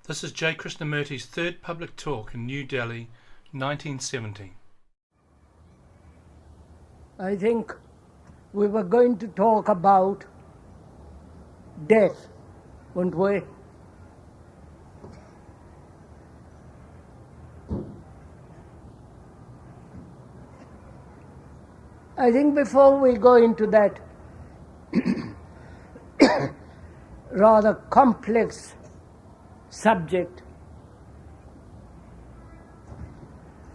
This is J. Krishnamurti's third public talk in New Delhi, 1970. I think we were going to talk about death, weren't we? I think before we go into that rather complex subject,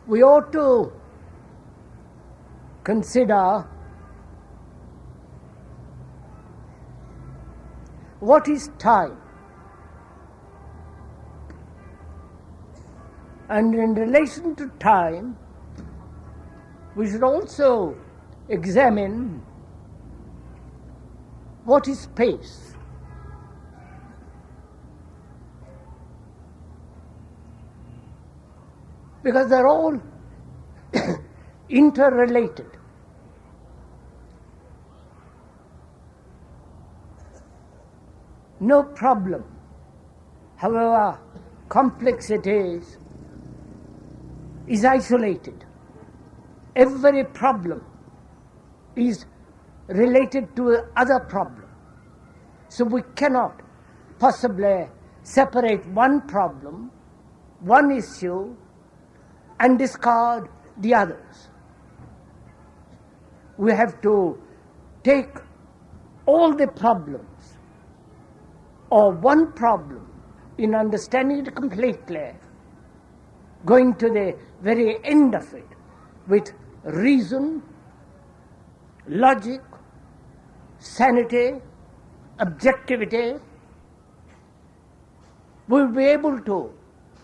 we ought to consider what is time. And in relation to time, we should also examine what is space. Because they're all interrelated. No problem, however complex it is isolated. Every problem is related to other problem. So we cannot possibly separate one problem, one issue, and discard the others. We have to take all the problems, or one problem, in understanding it completely, going to the very end of it with reason, logic, sanity, objectivity, we'll be able to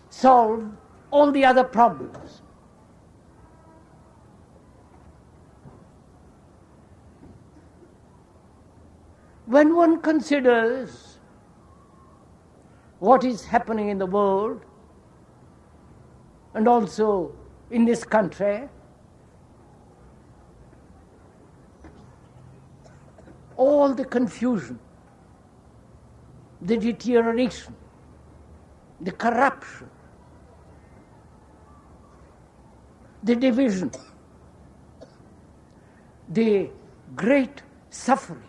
solve all the other problems. When one considers what is happening in the world and also in this country, all the confusion, the deterioration, the corruption, the division, the great suffering,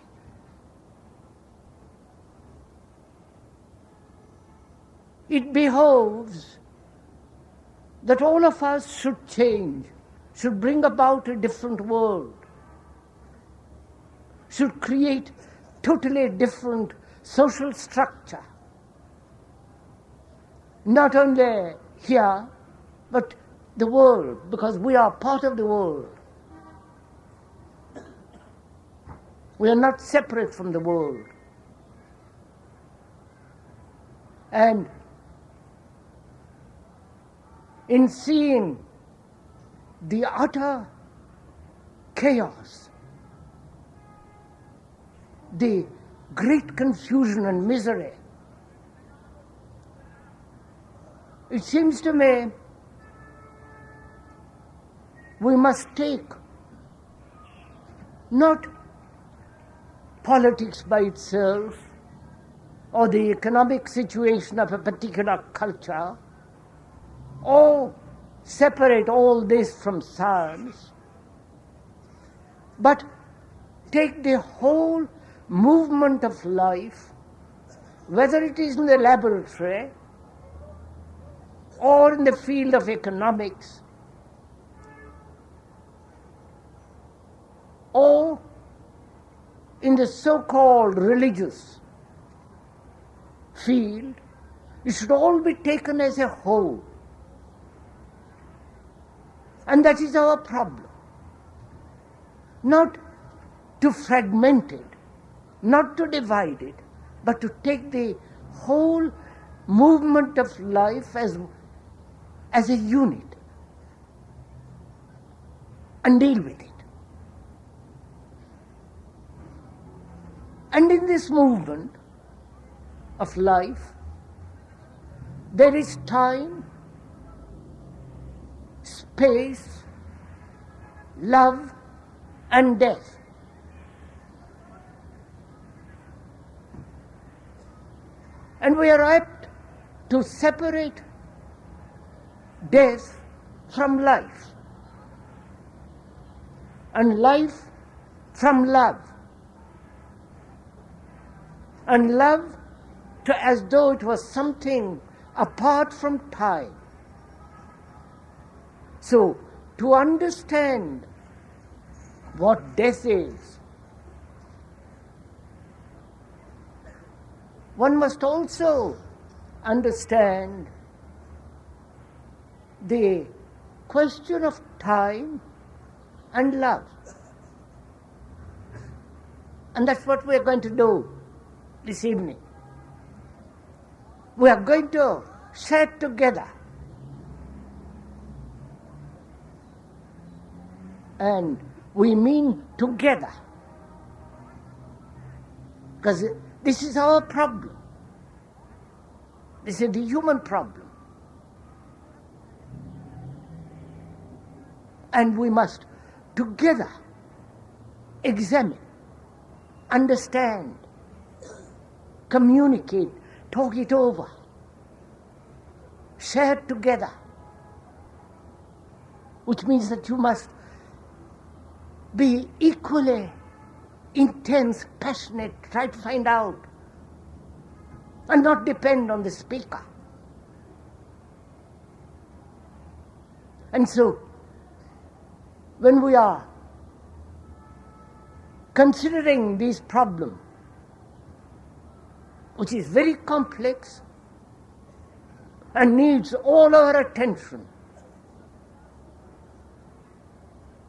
it behoves that all of us should change, should bring about a different world, should create totally different social structure, not only here, but the world, because we are part of the world. We are not separate from the world. And in seeing the utter chaos, the great confusion and misery, it seems to me we must take not politics by itself or the economic situation of a particular culture, or separate all this from science, but take the whole movement of life, whether it is in the laboratory or in the field of economics, or in the so-called religious field, it should all be taken as a whole. And that is our problem. Not to fragment it, not to divide it, but to take the whole movement of life as a unit and deal with it. And in this movement of life, there is time, space, love, and death. And we are apt to separate death from life, and life from love, and love to as though it was something apart from time. So, to understand what death is, one must also understand the question of time and love. And that's what we are going to do this evening. We are going to share together. And we mean together. Because this is our problem. This is the human problem. And we must together examine, understand, communicate, talk it over, share together. Which means that you must be equally intense, passionate, try to find out, and not depend on the speaker. And so, when we are considering this problem, which is very complex and needs all our attention,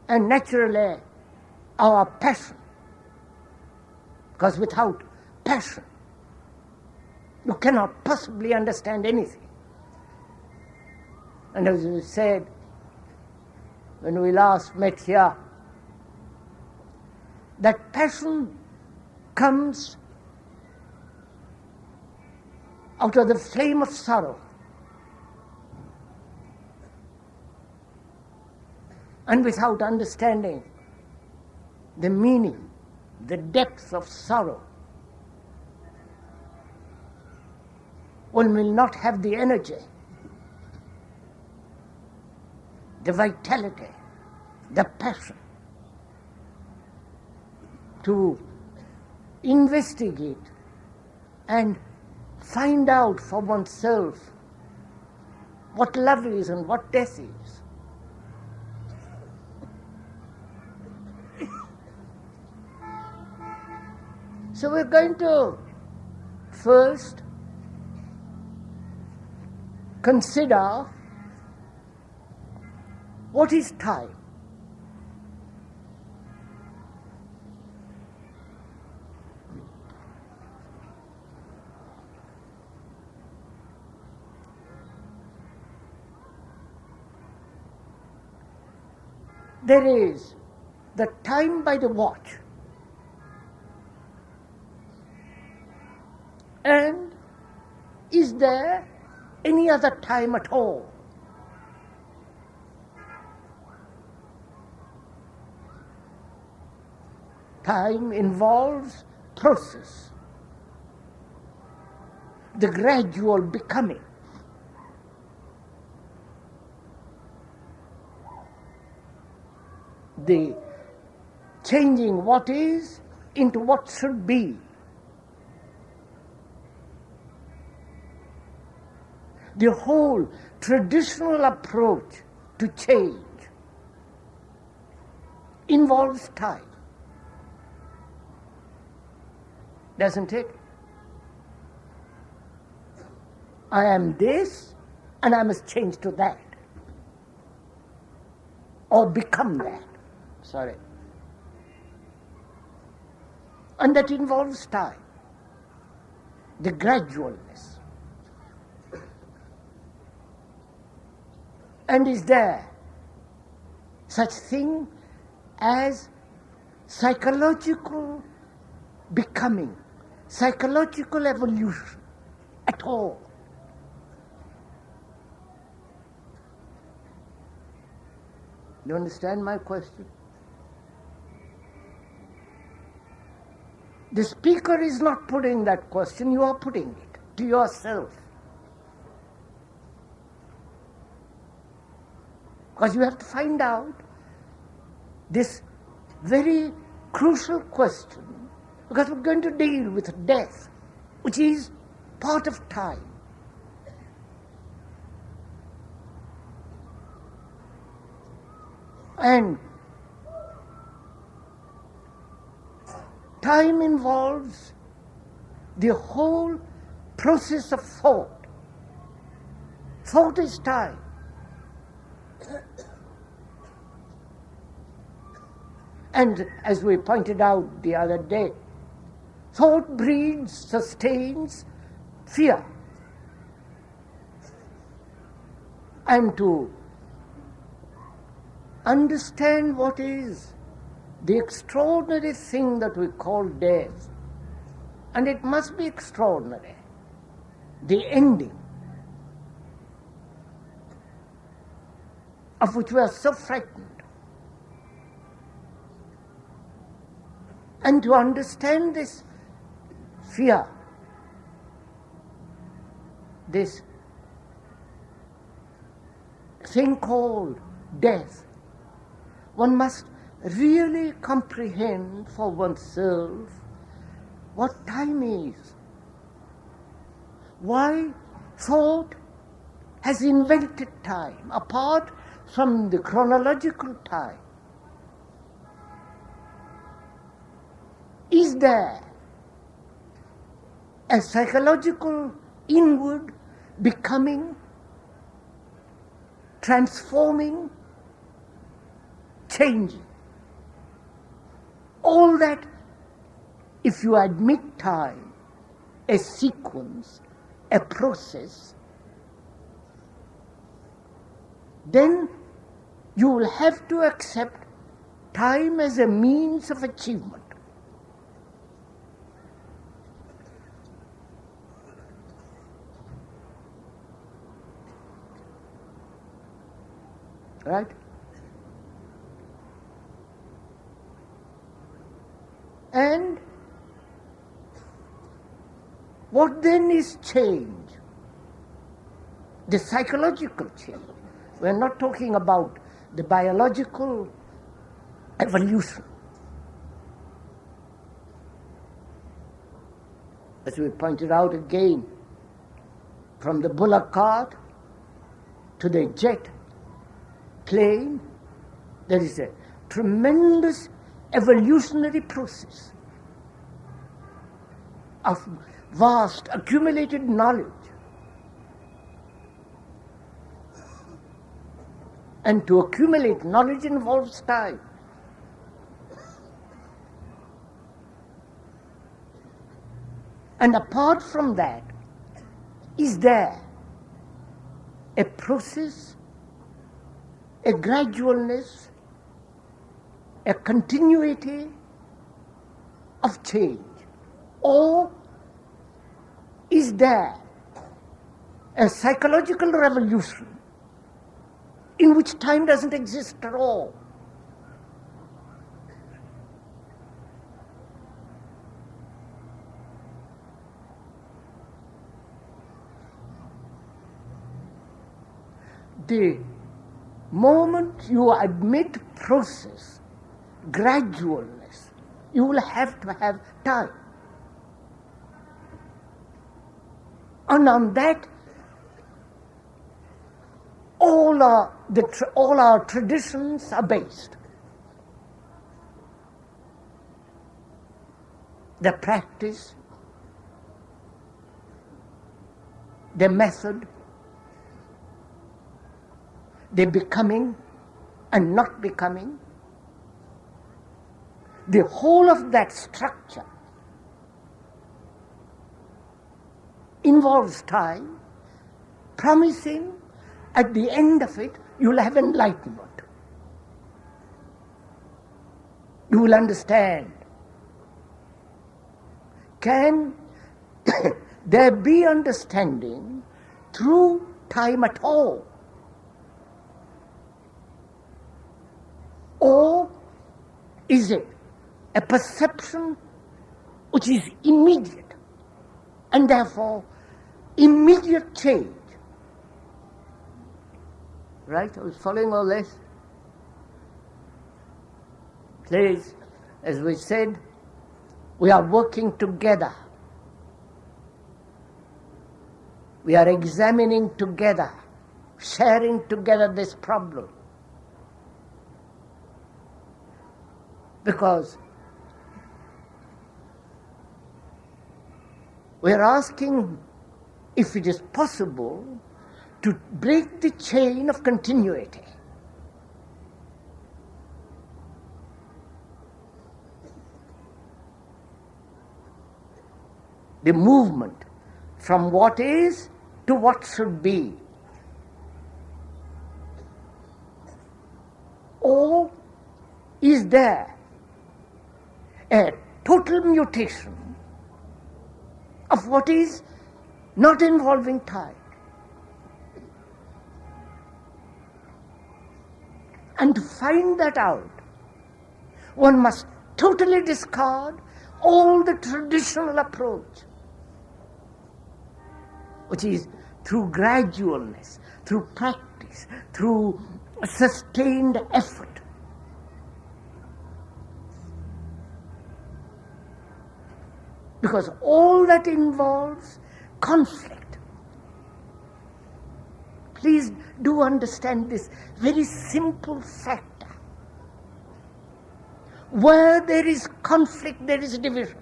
and naturally our passion, because without passion you cannot possibly understand anything. And as we said when we last met here, that passion comes out of the flame of sorrow. And without understanding the meaning, the depth of sorrow, one will not have the energy, the vitality, the passion to investigate and find out for oneself what love is and what death is. So we're going to first consider what is time. There is the time by the watch, and is there any other time at all? Time involves process, the gradual becoming. The changing what is into what should be. The whole traditional approach to change involves time, doesn't it? I am this and I must change to that, or become that. Sorry. And that involves time, the gradualness. And is there such thing as psychological becoming, psychological evolution at all? You understand my question? The speaker is not putting that question, you are putting it to yourself. Because you have to find out this very crucial question, because we're going to deal with death, which is part of time. And time involves the whole process of thought. Thought is time. And as we pointed out the other day, thought breeds, sustains fear. And to understand what is the extraordinary thing that we call death, and it must be extraordinary, the ending, of which we are so frightened. And to understand this fear, this thing called death, one must really comprehend for oneself what time is. Why thought has invented time, apart from the chronological time. Is there a psychological inward becoming, transforming, changing? All that, if you admit time, a sequence, a process, then you will have to accept time as a means of achievement. Right? And what then is change? The psychological change. We're not talking about the biological evolution. As we pointed out again, from the bullock cart to the jet plane, there is a tremendous evolutionary process of vast accumulated knowledge. And to accumulate knowledge involves time. And apart from that, is there a process, a gradualness, a continuity of change? Or is there a psychological revolution in which time doesn't exist at all? The moment you admit process, gradualness, you will have to have time. And on that, all our traditions are based. The practice, the method, the becoming and not becoming, the whole of that structure involves time, promising at the end of it you'll have enlightenment. You will understand. Can there be understanding through time at all? Or is it a perception which is immediate and therefore immediate change? Right? I was following all this. Please, as we said, we are working together. We are examining together, sharing together this problem. Because we are asking if it is possible to break the chain of continuity. The movement from what is to what should be. Or is there a total mutation of what is not involving time? And to find that out, one must totally discard all the traditional approach, which is through gradualness, through practice, through sustained effort. Because all that involves conflict. Please do understand this very simple factor. Where there is conflict, there is division.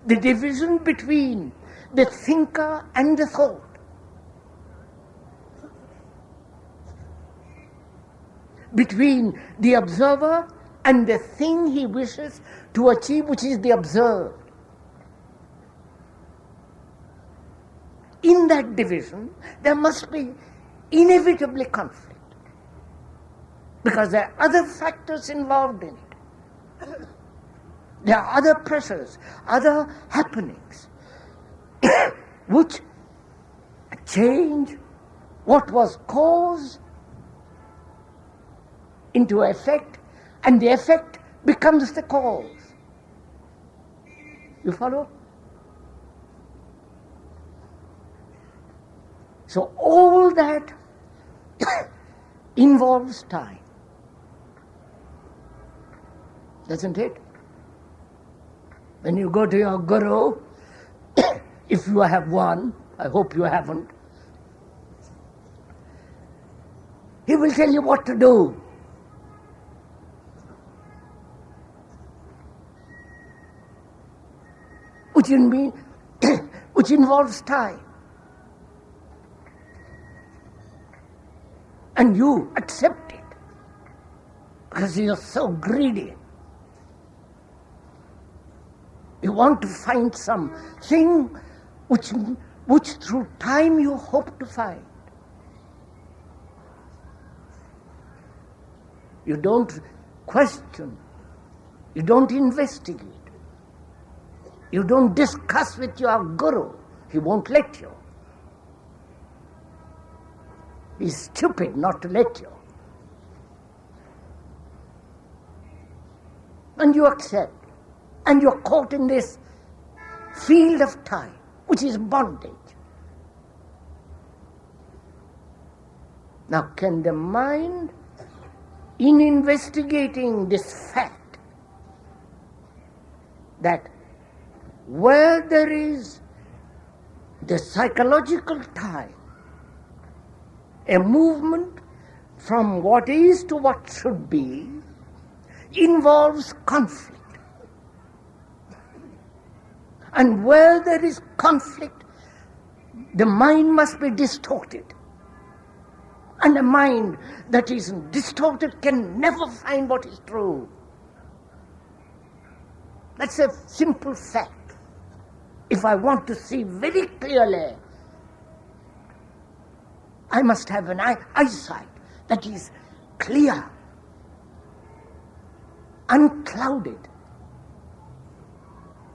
The division between the thinker and the thought. Between the observer and the thing he wishes to achieve, which is the observed. In that division, there must be inevitably conflict. Because there are other factors involved in it. There are other pressures, other happenings, which change what was cause into effect, and the effect becomes the cause. You follow? So all that involves time. Doesn't it? When you go to your guru, if you have one, I hope you haven't, he will tell you what to do. Which involves time. And you accept it because you're so greedy. You want to find something which through time you hope to find. You don't question. You don't investigate. You don't discuss with your guru. He won't let you. He's stupid not to let you. And you accept. And you're caught in this field of time, which is bondage. Now, can the mind, in investigating this fact, that where there is the psychological time, a movement from what is to what should be, involves conflict. And where there is conflict, the mind must be distorted. And a mind that is distorted can never find what is true. That's a simple fact. If I want to see very clearly, I must have an eyesight that is clear, unclouded,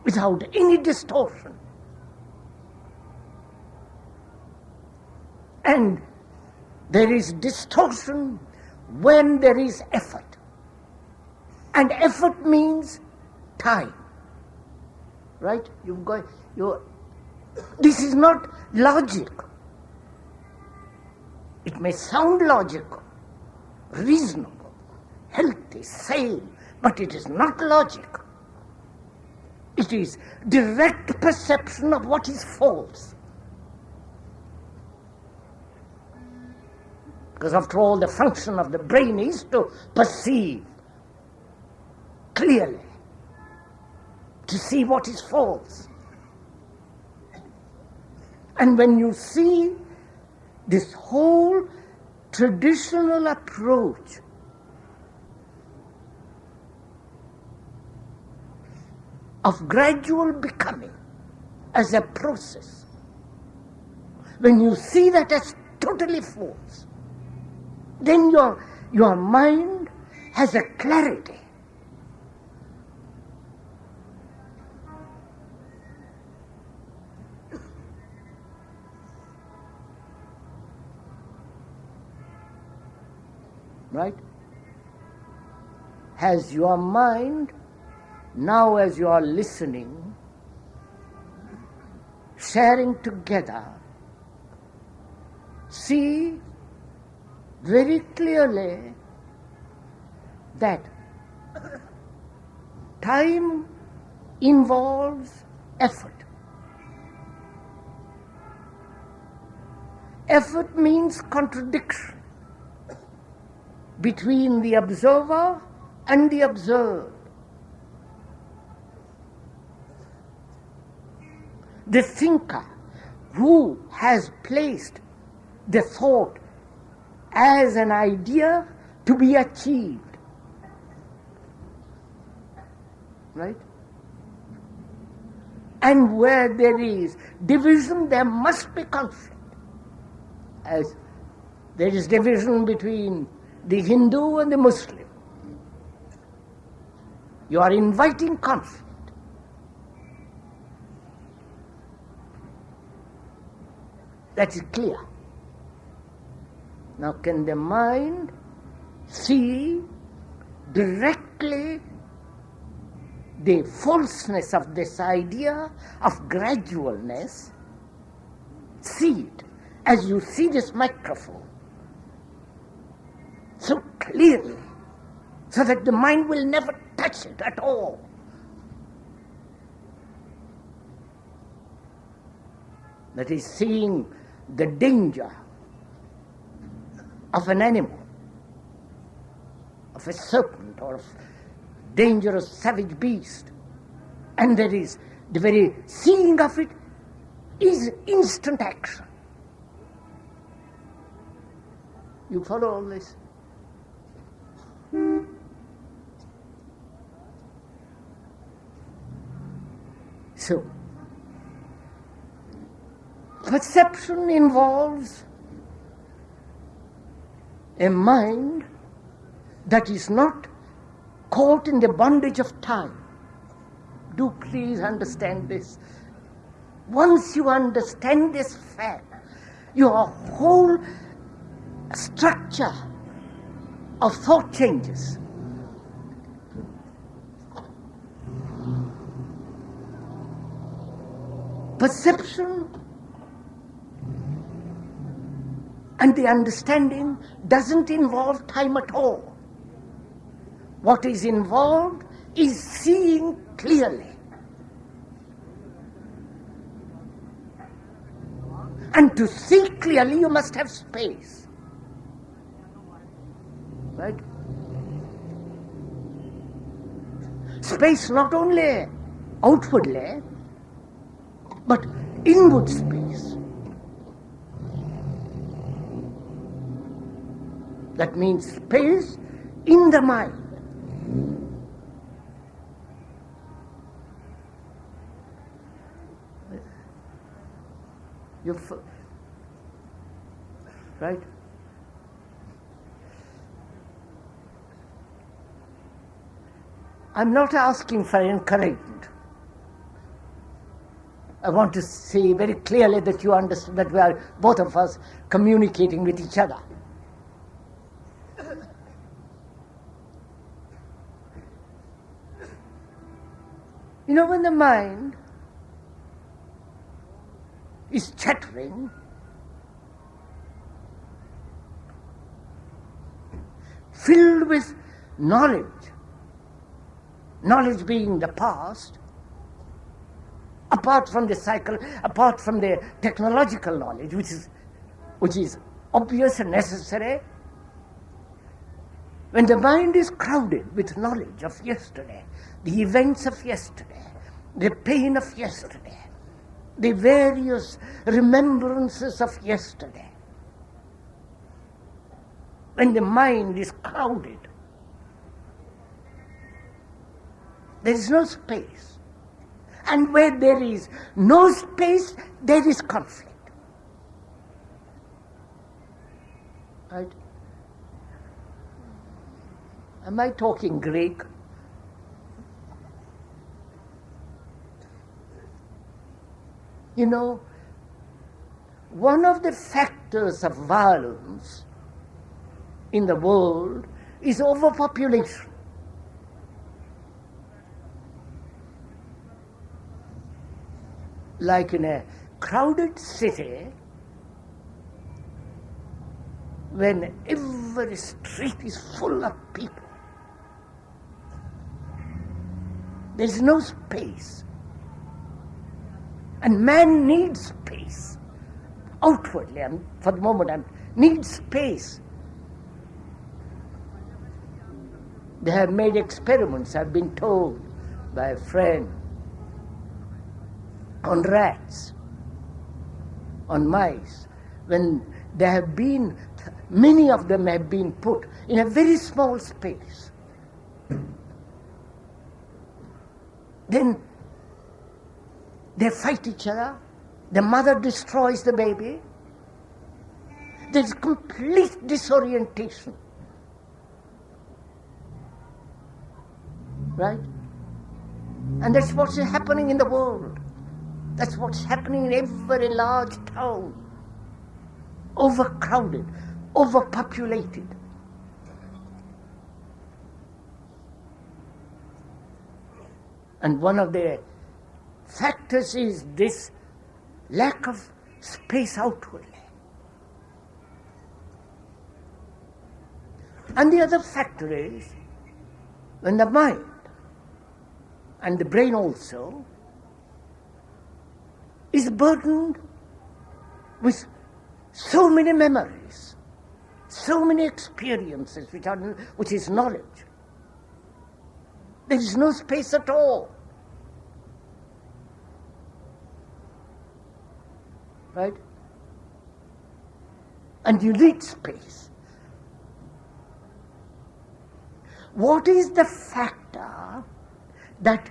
without any distortion. And there is distortion when there is effort. And effort means time. Right? This is not logic. It may sound logical, reasonable, healthy, sane, but it is not logical. It is direct perception of what is false. Because after all, the function of the brain is to perceive clearly, to see what is false. And when you see this whole traditional approach of gradual becoming as a process, when you see that as totally false, then your mind has a clarity. Right? Has your mind, now as you are listening, sharing together, see very clearly that time involves effort. Effort means contradiction between the observer and the observed. The thinker who has placed the thought as an idea to be achieved, right? And where there is division, there must be conflict. As there is division between the Hindu and the Muslim. You are inviting conflict. That is clear. Now, can the mind see directly the falseness of this idea of gradualness? See it as you see this microphone so clearly, so that the mind will never touch it at all. That is seeing the danger of an animal, of a serpent, or of dangerous savage beast. And there is the very seeing of it is instant action. You follow all this? So, perception involves a mind that is not caught in the bondage of time. Do please understand this. Once you understand this fact, your whole structure of thought changes. Perception and the understanding doesn't involve time at all. What is involved is seeing clearly. And to see clearly, you must have space. Right? Space not only outwardly, but inward space. That means space in the mind. Right? I'm not asking for encouragement. I want to say very clearly that you understand that we are, both of us, communicating with each other. You know, when the mind is chattering, filled with knowledge, knowledge being the past, apart from the technological knowledge, which is obvious and necessary. When the mind is crowded with knowledge of yesterday, the events of yesterday, the pain of yesterday, the various remembrances of yesterday, when the mind is crowded, there is no space. And where there is no space, there is conflict. Right? Am I talking Greek? You know, one of the factors of violence in the world is overpopulation. Like in a crowded city, when every street is full of people, there is no space. And man needs space. Outwardly, for the moment, needs space. They have made experiments, I've been told by a friend, on rats, on mice, when there have been, many of them have been put in a very small space. Then they fight each other, the mother destroys the baby, there's complete disorientation. Right? And that's what's happening in the world. That's what's happening in every large town. Overcrowded, overpopulated. And one of the factors is this lack of space outwardly. And the other factor is when the mind and the brain also is burdened with so many memories, so many experiences, which is knowledge. There is no space at all. Right? And you need space. What is the factor that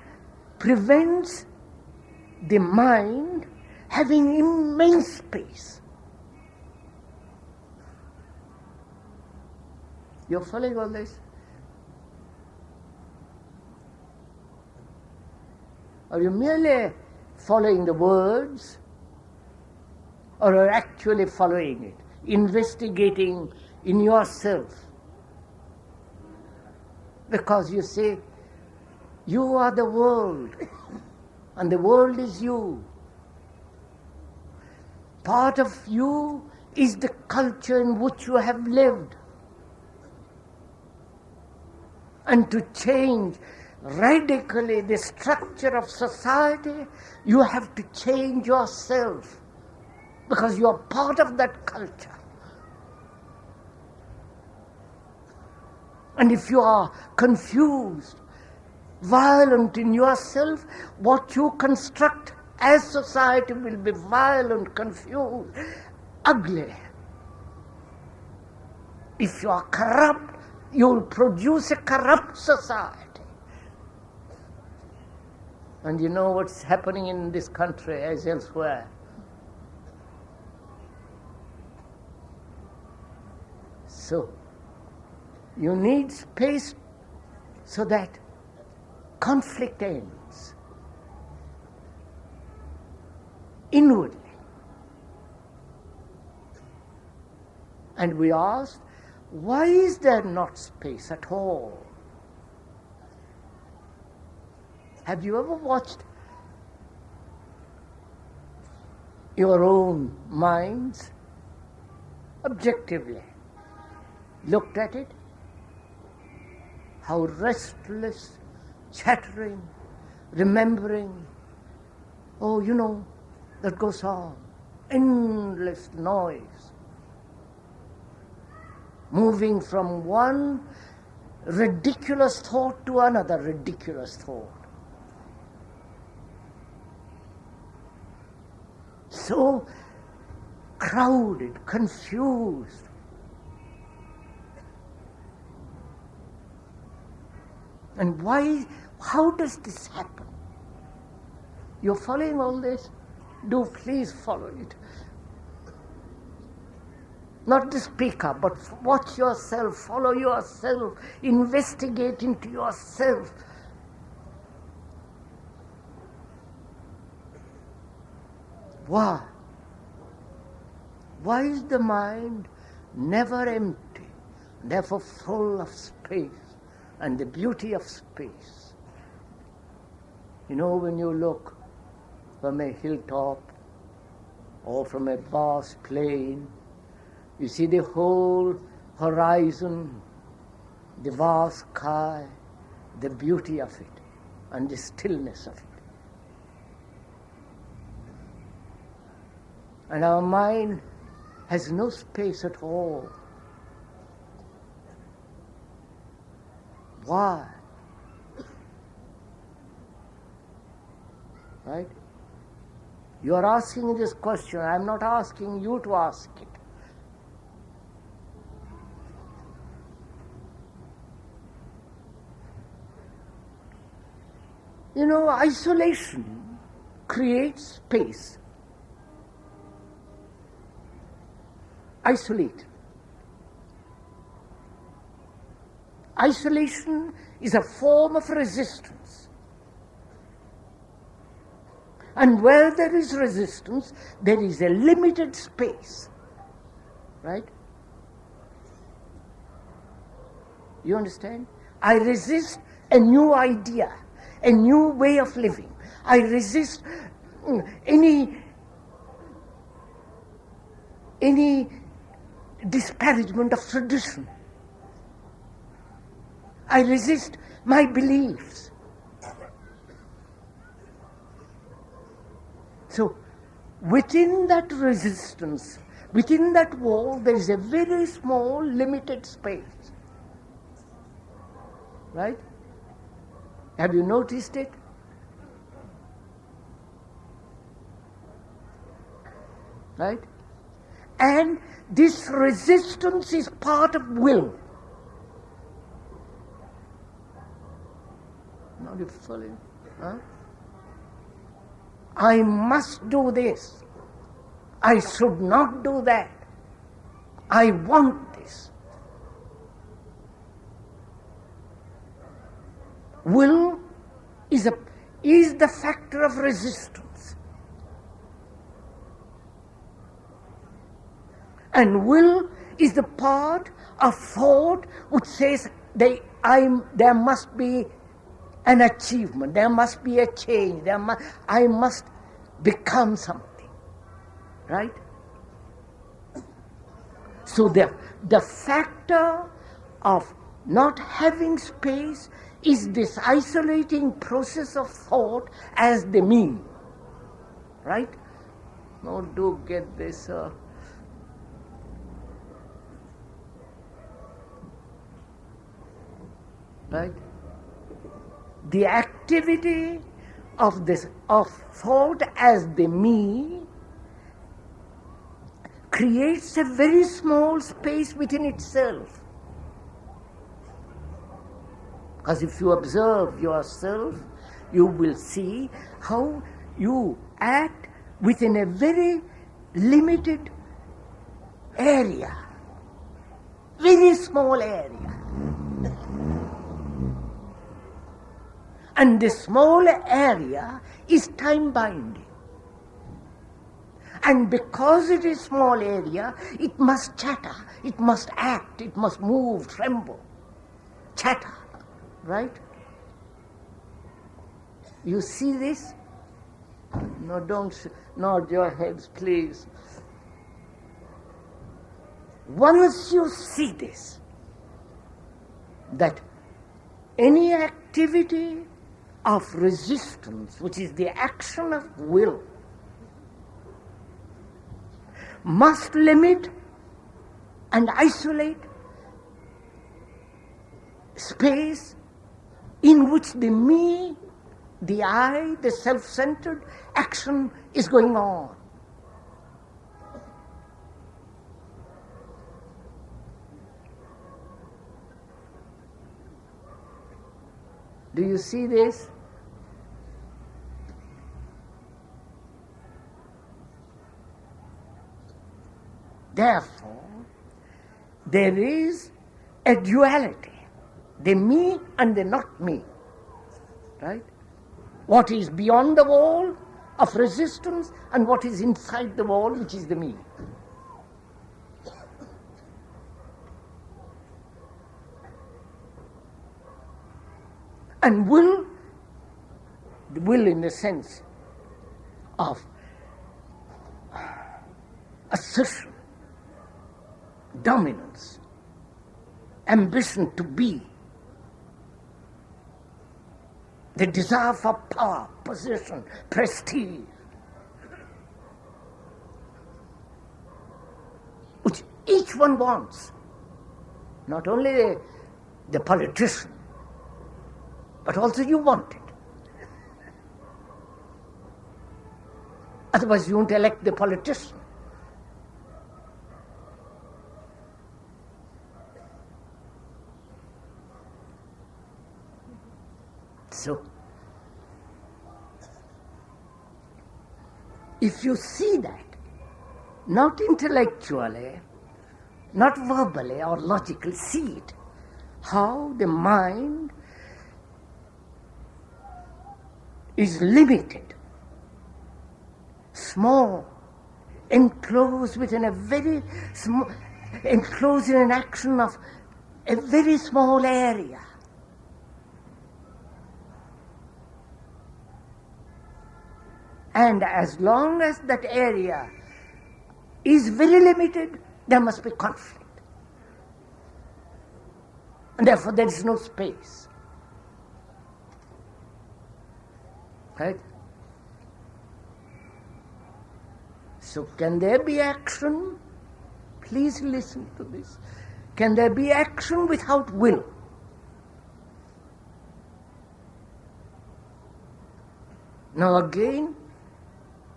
prevents the mind having immense space? You're following all this? Are you merely following the words, or are you actually following it, investigating in yourself? Because you see, you are the world, and the world is you. Part of you is the culture in which you have lived. And to change radically the structure of society, you have to change yourself, because you are part of that culture. And if you are confused, violent in yourself, what you construct as society will be violent, confused, ugly. If you are corrupt, you will produce a corrupt society. And you know what's happening in this country as elsewhere. So, you need space so that conflict ends inwardly. And we asked, why is there not space at all? Have you ever watched your own minds objectively? Looked at it how restless, chattering, remembering, that goes on. Endless noise. Moving from one ridiculous thought to another ridiculous thought. So crowded, confused. And why, how does this happen? You're following all this? Do please follow it. Not the speaker, but watch yourself, follow yourself, investigate into yourself. Why? Why is the mind never empty, never full of space and the beauty of space? When you look from a hilltop or from a vast plain, you see the whole horizon, the vast sky, the beauty of it, and the stillness of it. And our mind has no space at all. Why? Right? You are asking this question. I am not asking you to ask it. Isolation creates space. Isolate. Isolation is a form of resistance. And where there is resistance, there is a limited space. Right? You understand? I resist a new idea, a new way of living. I resist any disparagement of tradition. I resist my beliefs. So, within that resistance, within that wall, there is a very small, limited space. Right? Have you noticed it? Right? And this resistance is part of will. Not you following? Huh? I must do this. I should not do that. I want this. Will is the factor of resistance. And will is the part of thought which says there must be an achievement, there must be a change, I must become something. Right? So the factor of not having space is this isolating process of thought as the me. Right? Now do get this. Right? The activity of thought as the me creates a very small space within itself. Because if you observe yourself, you will see how you act within a very limited area, very small area. And this small area is time-binding. And because it is small area, it must chatter, it must act, it must move, tremble, chatter, right? You see this? No, don't nod your heads, please. Once you see this, that any activity of resistance, which is the action of will, must limit and isolate space in which the me, the I, the self-centered action is going on. Do you see this? Therefore, there is a duality, the me and the not me, right? What is beyond the wall of resistance and what is inside the wall, which is the me. And will in the sense of assertion, dominance, ambition to be, the desire for power, possession, prestige, which each one wants, not only the politician, but also you want it. Otherwise you won't elect the politician. So, if you see that, not intellectually, not verbally or logically, see it, how the mind is limited, small, enclosed within a very small, enclosed in an action of a very small area. And as long as that area is very limited, there must be conflict. And therefore there is no space. Right? So can there be action? Please listen to this. Can there be action without will? Now again,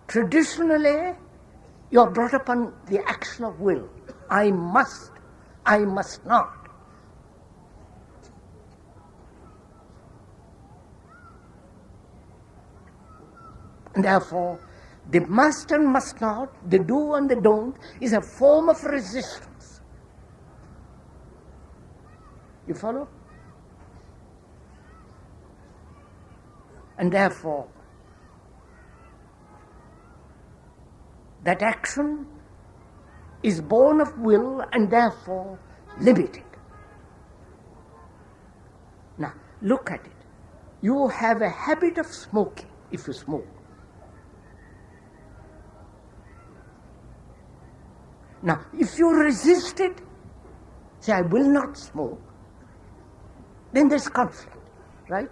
traditionally, you are brought upon the action of will. I must not. And therefore, the must and must not, the do and the don't, is a form of resistance. You follow? And therefore, that action is born of will and therefore limited. Now, look at it. You have a habit of smoking if you smoke. Now, if you resist it, say, I will not smoke, then there's conflict, right?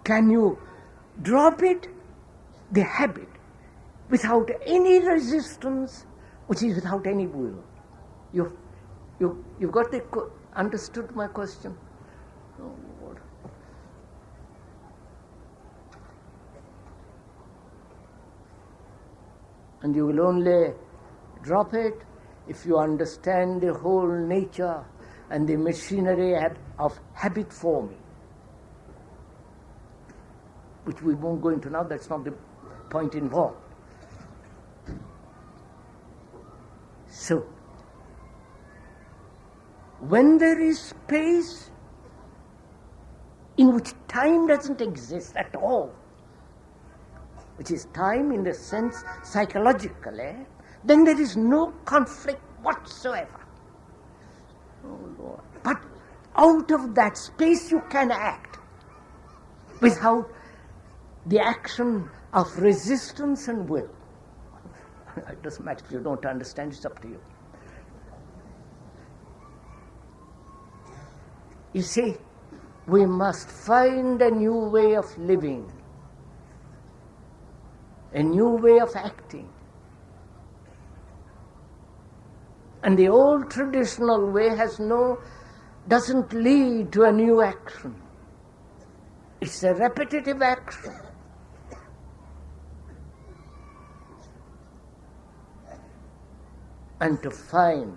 Can you drop it, the habit, without any resistance, which is without any will? You got understood my question? Oh, Lord. And you will only drop it if you understand the whole nature and the machinery of habit forming, which we won't go into now, that's not the point involved. So, when there is space in which time doesn't exist at all, which is time in the sense psychologically, then there is no conflict whatsoever. Oh Lord. But out of that space you can act without the action of resistance and will. It doesn't matter if you don't understand, it's up to you. You see, we must find a new way of living, a new way of acting. And the old traditional way doesn't lead to a new action. It's a repetitive action. And to find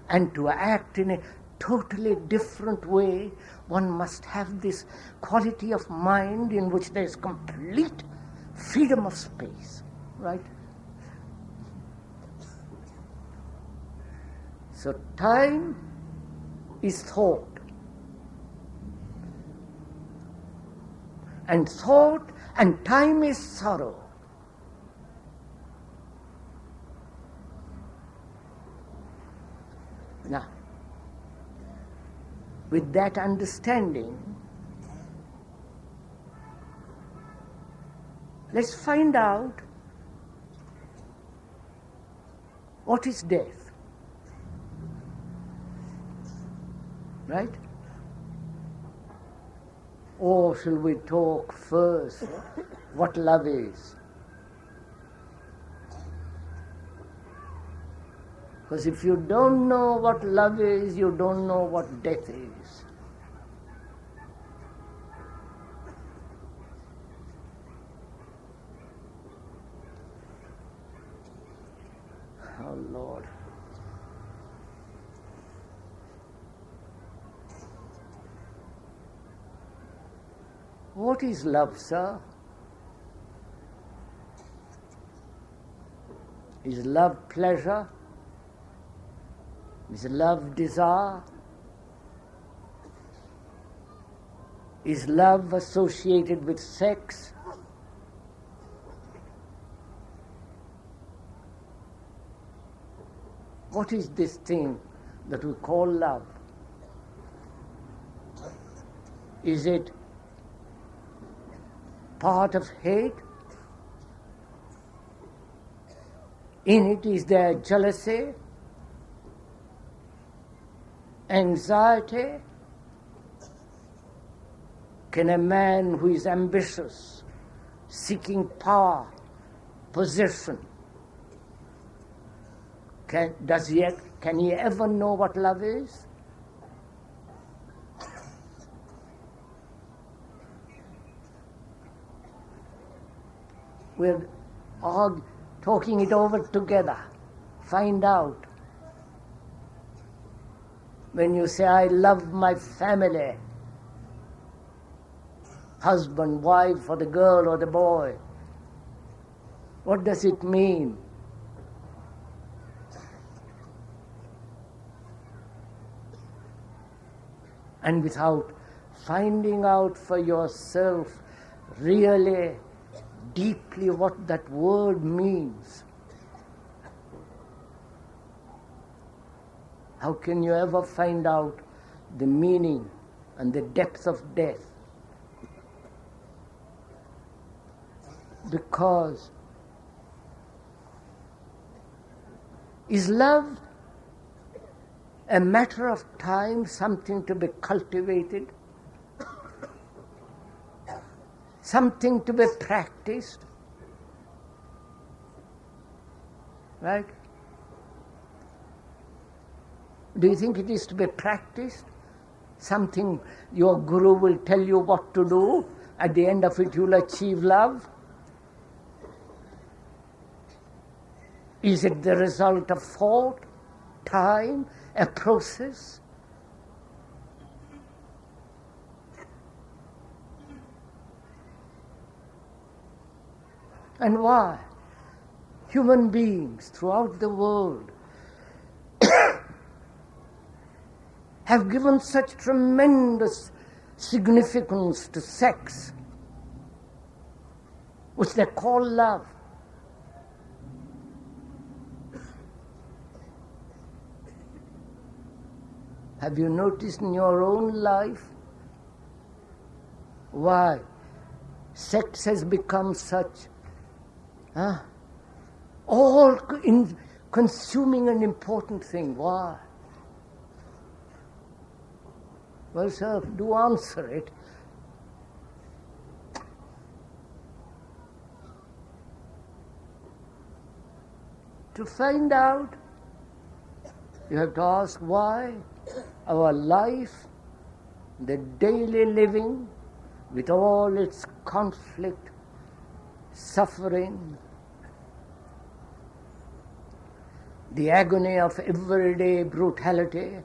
and to act in a totally different way, one must have this quality of mind in which there is complete freedom of space, right? So time is thought. And thought and time is sorrow. Now, with that understanding, let's find out what is death. Right? Or shall we talk first what love is? Because if you don't know what love is, you don't know what death is. Oh Lord. What is love, sir? Is love pleasure? Is love desire? Is love associated with sex? What is this thing that we call love? Is it part of hate? In it is there jealousy, anxiety? Can a man who is ambitious, seeking power, possession, can he ever know what love is? We're all talking it over together. Find out. When you say, I love my family, husband, wife, or the girl or the boy, what does it mean? And without finding out for yourself really deeply what that word means, how can you ever find out the meaning and the depth of death? Because is love a matter of time, something to be cultivated, something to be practiced? Right? Do you think it is to be practiced? Something your guru will tell you what to do, at the end of it you'll achieve love? Is it the result of thought, time, a process? And why? Human beings throughout the world have given such tremendous significance to sex, which they call love. Have you noticed in your own life why sex has become such consuming an important thing? Why? Well, sir, do answer it. To find out, you have to ask why our life, the daily living, with all its conflict, suffering, the agony of everyday brutality,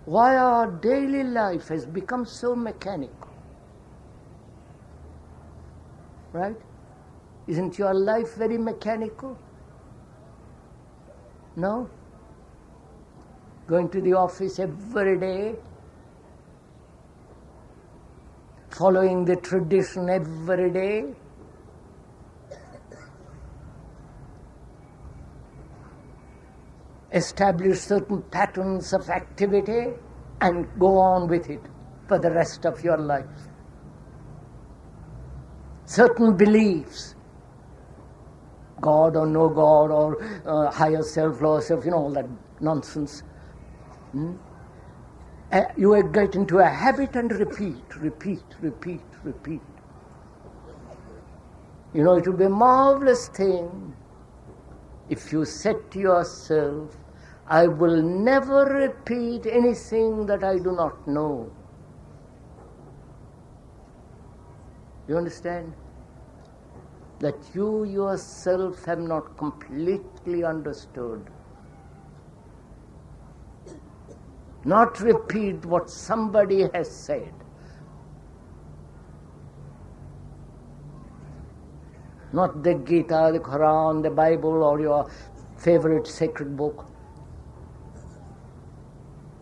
why our daily life has become so mechanical. Right? Isn't your life very mechanical? No? Going to the office every day, following the tradition every day, establish certain patterns of activity and go on with it for the rest of your life. Certain beliefs, God or no God, or higher self, lower self, all that nonsense. You get into a habit and repeat. It will be a marvelous thing if you said to yourself, I will never repeat anything that I do not know. You understand? That you yourself have not completely understood. Not repeat what somebody has said. Not the Gita, the Quran, the Bible, or your favorite sacred book.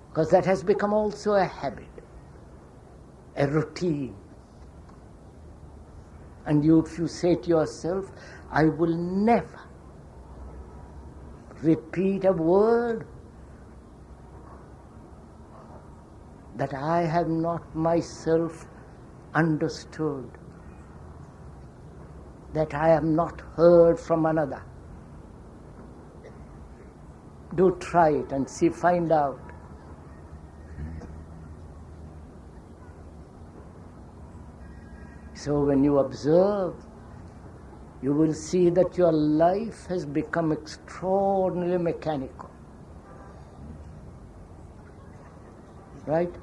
Because that has become also a habit, a routine. And if you say to yourself, I will never repeat a word that I have not myself understood, that I have not heard from another. Do try it and see, find out. So when you observe, you will see that your life has become extraordinarily mechanical. Right?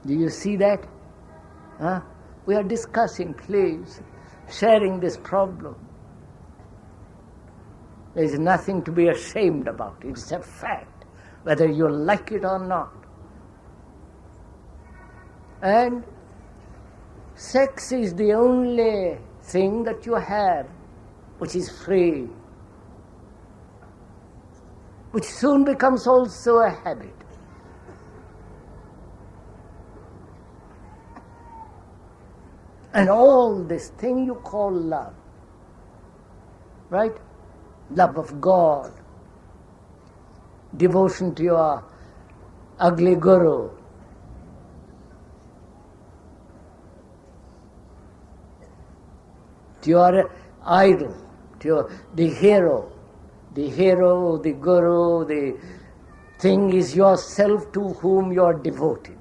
Do you see that? Huh? We are discussing, please, sharing this problem. There is nothing to be ashamed about. It's a fact, whether you like it or not. And sex is the only thing that you have which is free, which soon becomes also a habit. And all this thing you call love, right? Love of God, devotion to your ugly guru, to your idol, to the hero, the guru, the thing is yourself to whom you are devoted,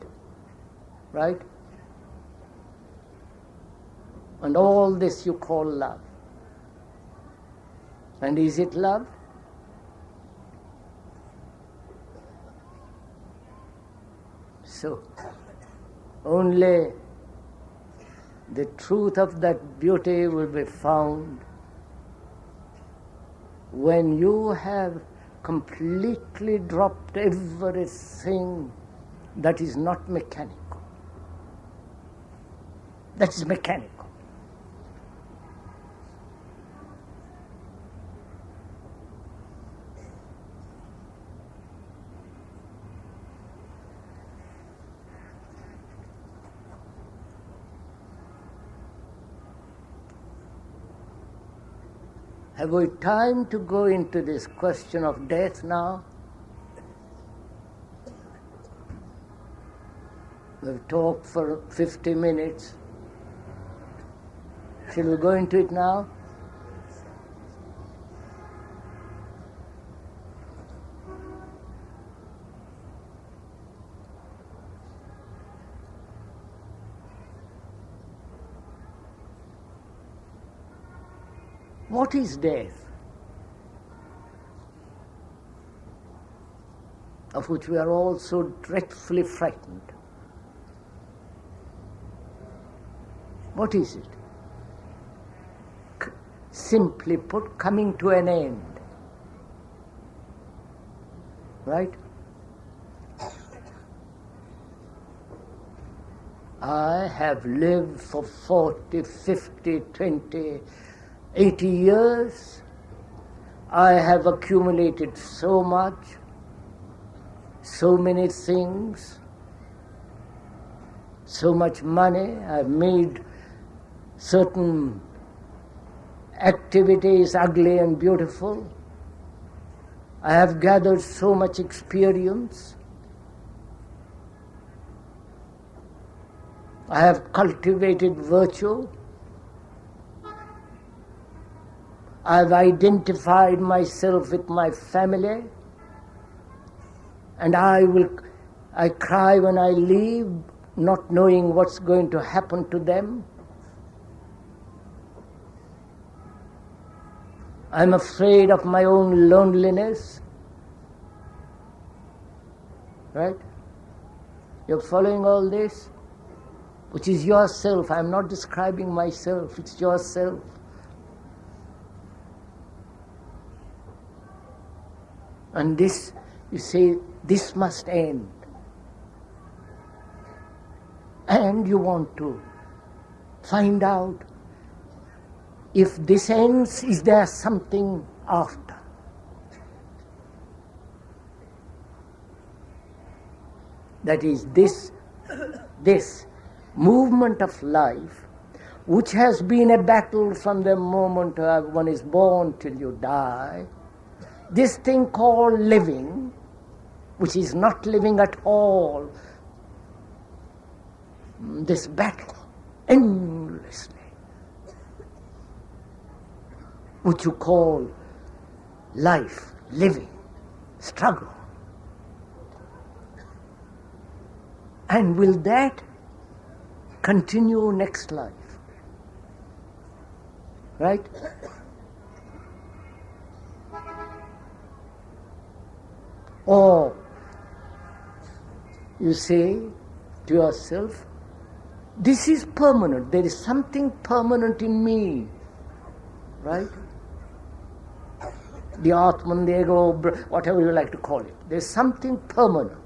right? And all this you call love. And is it love? So, only the truth of that beauty will be found when you have completely dropped everything that is not mechanical. That is mechanical. Have we time to go into this question of death now? We've talked for 50 minutes. Shall we go into it now? What is death? Of which we are all so dreadfully frightened. What is it? Simply put, coming to an end. Right? I have lived for 40, 50, 20, 80 years. I have accumulated so much, so many things, so much money. I've made certain activities ugly and beautiful. I have gathered so much experience. I have cultivated virtue. I have identified myself with my family, and I cry when I leave, not knowing what's going to happen to them. I'm afraid of my own loneliness. Right? You're following all this? Which is yourself. I'm not describing myself, it's yourself. And this, you say, this must end. And you want to find out, if this ends, is there something after? That is this movement of life, which has been a battle from the moment one is born till you die. This thing called living, which is not living at all, this battle endlessly, which you call life, living, struggle. And will that continue next life? Right? Or you say to yourself, this is permanent, there is something permanent in me. Right? The Atman, the ego, whatever you like to call it. There's something permanent.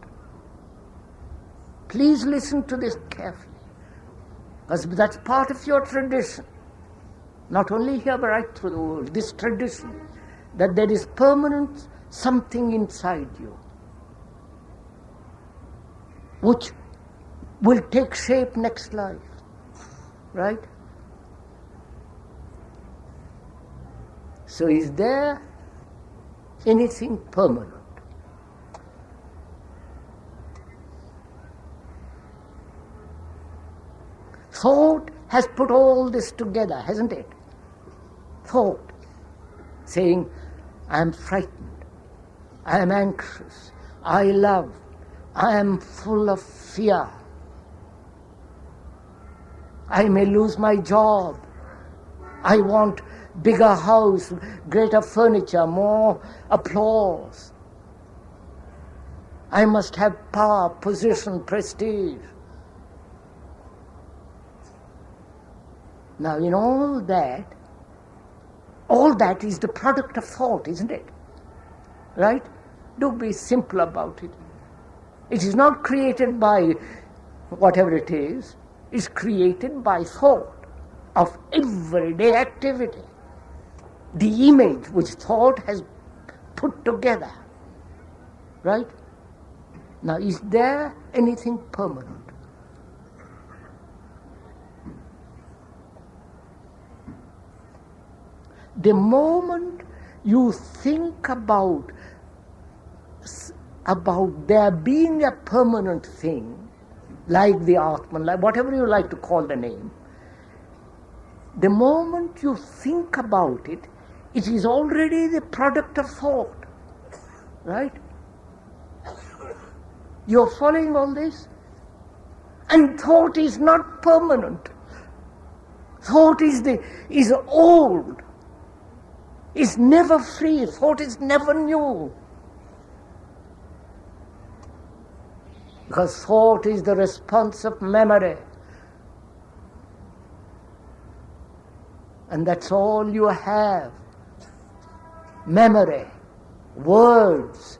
Please listen to this carefully, because that's part of your tradition. Not only here, but right through the world. This tradition, that there is permanent something inside you, which will take shape next life. Right? So is there anything permanent? Thought has put all this together, hasn't it? Thought, saying, I am frightened, I am anxious, I love, I am full of fear, I may lose my job, I want bigger house, greater furniture, more applause, I must have power, position, prestige. Now, in all that is the product of thought, isn't it? Right? Do be simple about it. It is not created by whatever it is. It's created by thought of everyday activity. The image which thought has put together. Right? Now, is there anything permanent? The moment you think about there being a permanent thing, like the Atman, like whatever you like to call the name, the moment you think about it, it is already the product of thought. Right? You're following all this? And thought is not permanent. Thought is old. is never free. Thought is never new. Because thought is the response of memory. And that's all you have. Memory, words,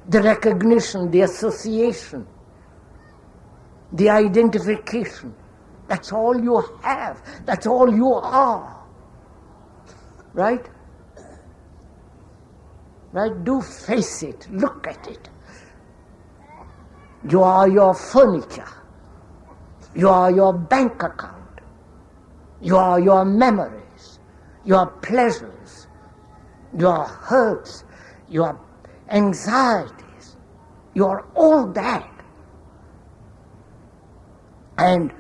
the recognition, the association, the identification. That's all you have. That's all you are. Right? Right? Do face it. Look at it. You are your furniture. You are your bank account. You are your memories, your pleasures, your hurts, your anxieties. You are all that. And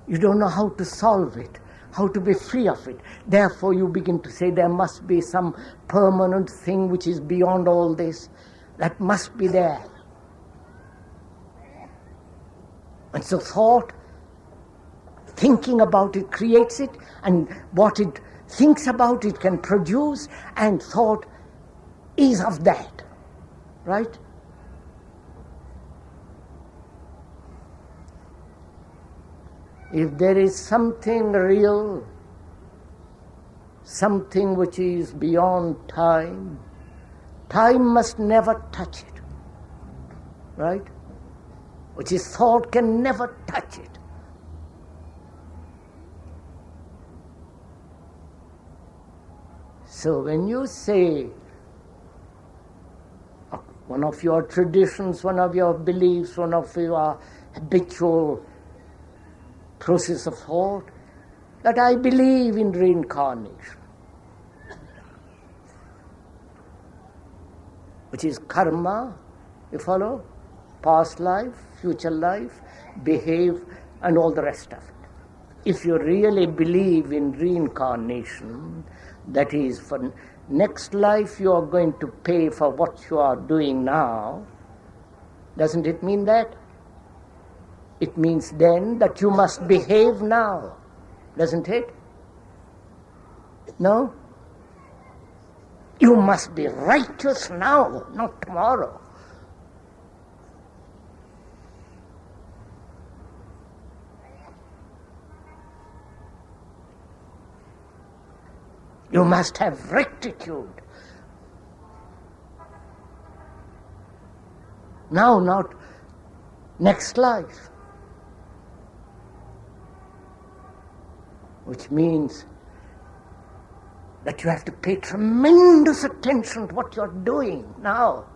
you don't know how to solve it, how to be free of it. Therefore you begin to say there must be some permanent thing which is beyond all this. That must be there. And so thought, thinking about it creates it, and what it thinks about it can produce, and thought is of that. Right? If there is something real, something which is beyond time, time must never touch it. Right? Which is thought can never touch it. So when you say one of your traditions, one of your beliefs, one of your habitual process of thought, that I believe in reincarnation, which is karma, you follow? Past life, future life, behave, and all the rest of it. If you really believe in reincarnation, that is, for next life you are going to pay for what you are doing now, doesn't it mean that? It means then that you must behave now, doesn't it? No? You must be righteous now, not tomorrow. You must have rectitude. Now, not next life. Which means that you have to pay tremendous attention to what you're doing now.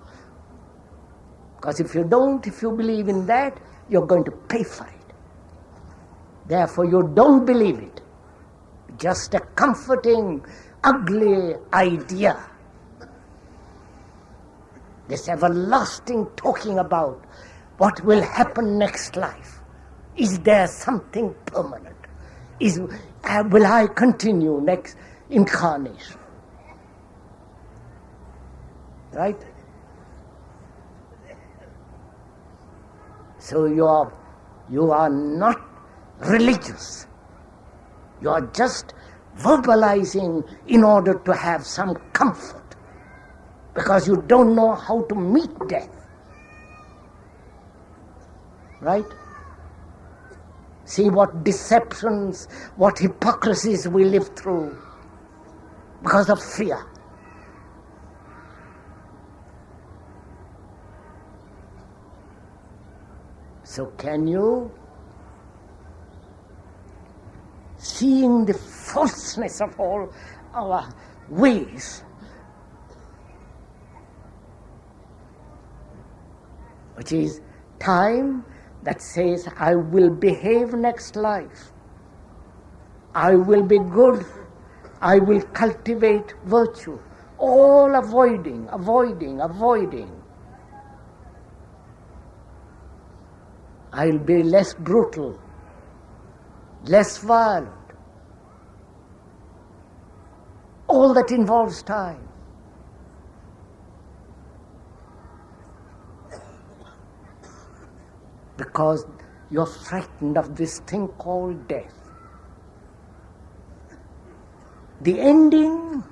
Because if you don't, if you believe in that, you're going to pay for it. Therefore, you don't believe it. Just a comforting, ugly idea. This everlasting talking about what will happen next life. Is there something permanent? Will I continue next incarnation? Right? So you are not religious. You are just verbalizing in order to have some comfort, because you don't know how to meet death. Right? See what deceptions, what hypocrisies we live through because of fear. So can you, seeing the falseness of all our ways, which is time that says, I will behave next life, I will be good, I will cultivate virtue, all avoiding. I'll be less brutal, less violent. All that involves time. Because you're frightened of this thing called death. the ending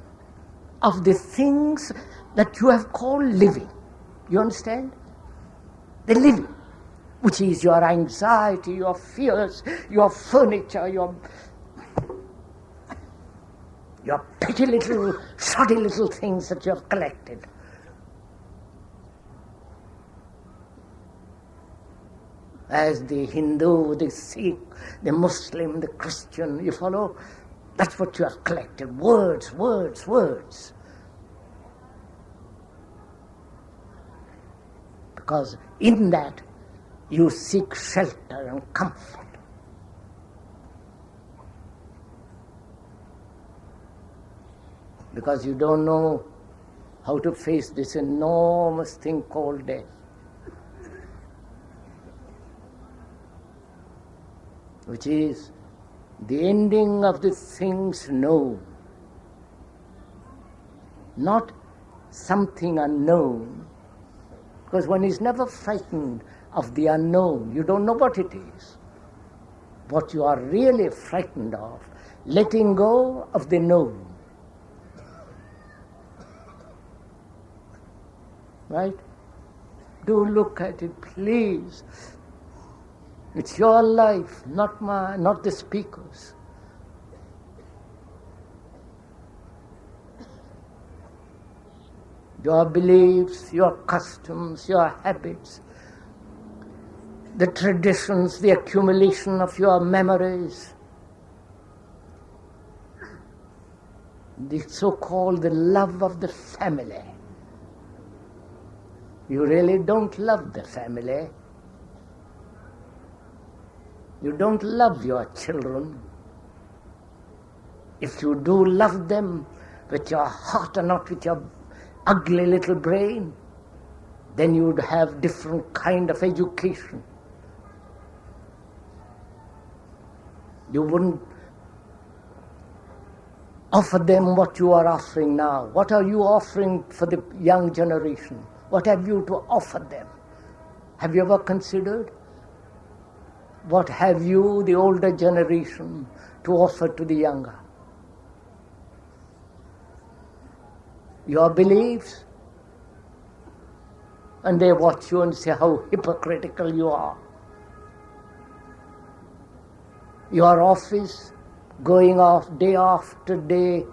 of the things that you have called living. You understand? The living, which is your anxiety, your fears, your furniture, your petty little, shoddy little things that you have collected. As the Hindu, the Sikh, the Muslim, the Christian, you follow? That's what you have collected. Words, words, words. Because in that you seek shelter and comfort. Because you don't know how to face this enormous thing called death. Which is the ending of the things known, not something unknown, because one is never frightened of the unknown. You don't know what it is. What you are really frightened of, letting go of the known. Right? Do look at it, please. It's your life, not mine, not the speaker's. Your beliefs, your customs, your habits, the traditions, the accumulation of your memories, the so-called the love of the family. You really don't love the family. You don't love your children. If you do love them with your heart and not with your ugly little brain, then you would have different kind of education. You wouldn't offer them what you are offering now. What are you offering for the young generation? What have you to offer them? Have you ever considered? What have you, the older generation, to offer to the younger? Your beliefs, and they watch you and say how hypocritical you are. Your office, going off day after day,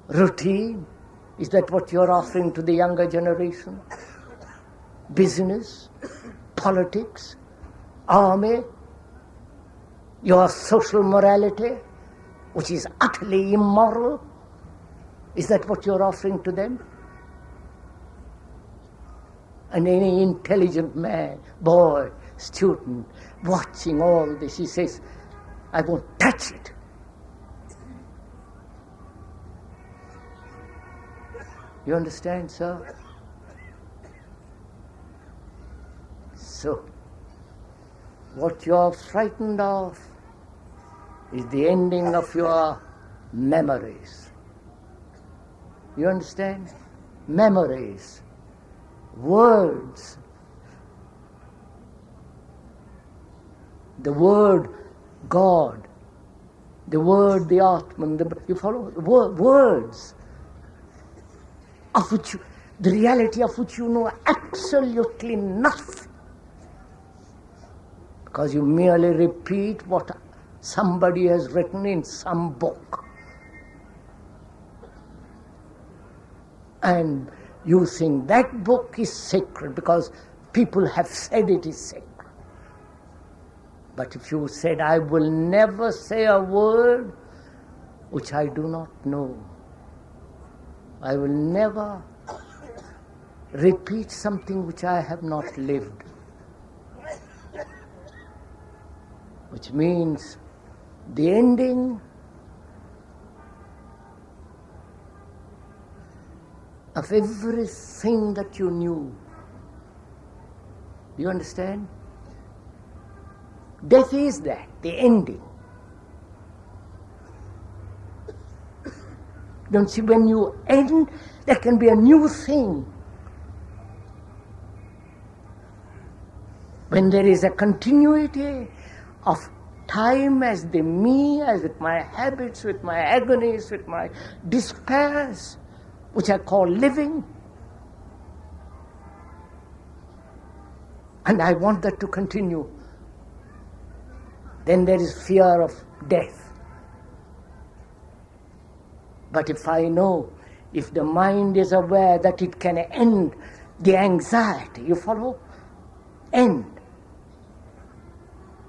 routine, is that what you're offering to the younger generation? Business, politics, army, your social morality, which is utterly immoral, is that what you're offering to them? And any intelligent man, boy, student, watching all this, he says, I won't touch it. You understand, sir? So, what you're frightened of is the ending of your memories. You understand? Memories, words. The word God, the word the Atman, you follow? Words of which the reality of which you know absolutely nothing. Because you merely repeat what somebody has written in some book. And you think that book is sacred because people have said it is sacred. But if you said, I will never say a word which I do not know, I will never repeat something which I have not lived. Which means the ending of everything that you knew. You understand? Death is that, the ending. Don't see, when you end, there can be a new thing. When there is a continuity of time as the me, as with my habits, with my agonies, with my despairs, which I call living. And I want that to continue. Then there is fear of death. But if I know, if the mind is aware that it can end the anxiety, you follow? End.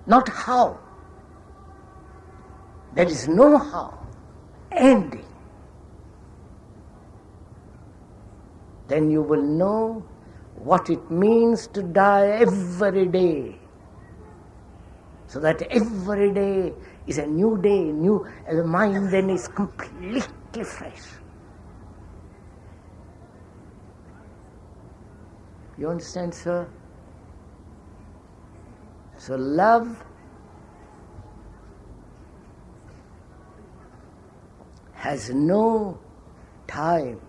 Not how. There is no how. Ending. Then you will know what it means to die every day. So that every day is a new day, new, and the mind then is completely fresh. You understand, sir? So love has no time.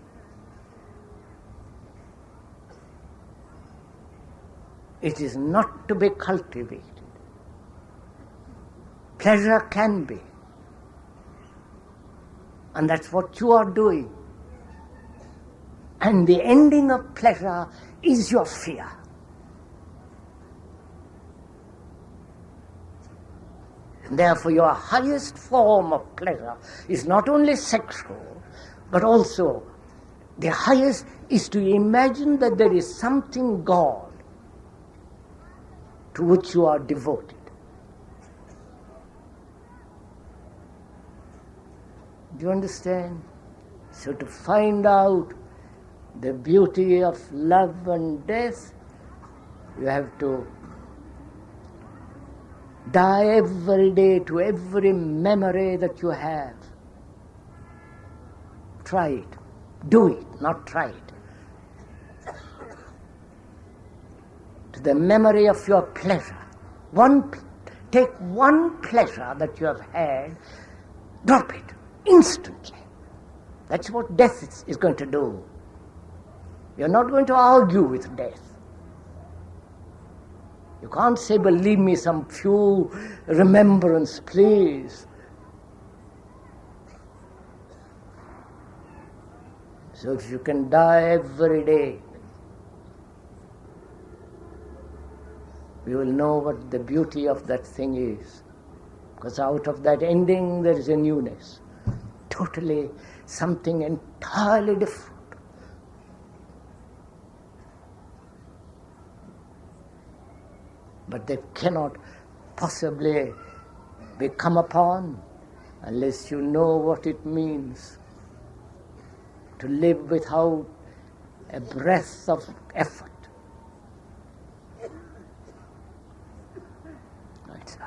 It is not to be cultivated. Pleasure can be. And that's what you are doing. And the ending of pleasure is your fear. And therefore your highest form of pleasure is not only sexual, but also the highest is to imagine that there is something God to which you are devoted. Do you understand? So to find out the beauty of love and death, you have to die every day to every memory that you have. Try it. Do it, not try it. To the memory of your pleasure. Take one pleasure that you have had, drop it instantly. That's what death is going to do. You're not going to argue with death. You can't say, but leave me some few remembrance, please. So if you can die every day, you will know what the beauty of that thing is. Because out of that ending there is a newness. Totally something entirely different. But they cannot possibly be come upon unless you know what it means to live without a breath of effort. Right, sir.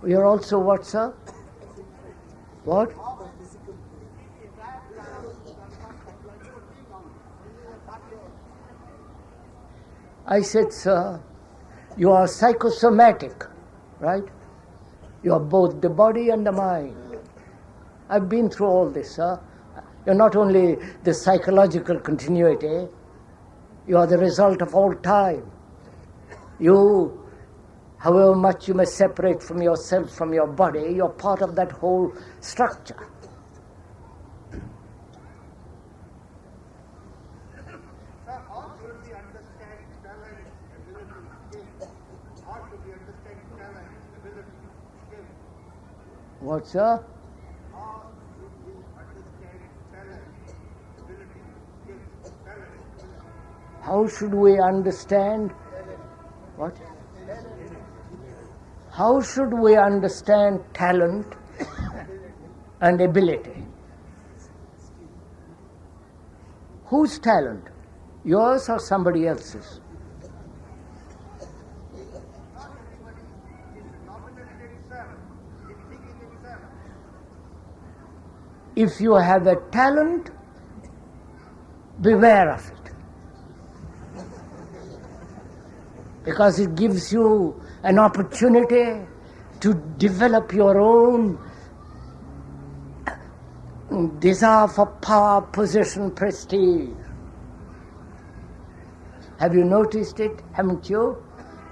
You're also what, sir? What? I said, sir, you are psychosomatic, right? You are both the body and the mind. I've been through all this, sir. You're not only the psychological continuity, you are the result of all time. You, however much you may separate from yourself, from your body, you're part of that whole structure. Sir, how should we understand talent, ability, skill? How should we understand talent, ability, skill? What, sir? How should we understand talent, ability, skill, talent, ability? How should we understand? What? How should we understand talent and ability? Whose talent? Yours or somebody else's? If you have a talent, beware of it. Because it gives you an opportunity to develop your own desire for power, position, prestige. Have you noticed it? Haven't you?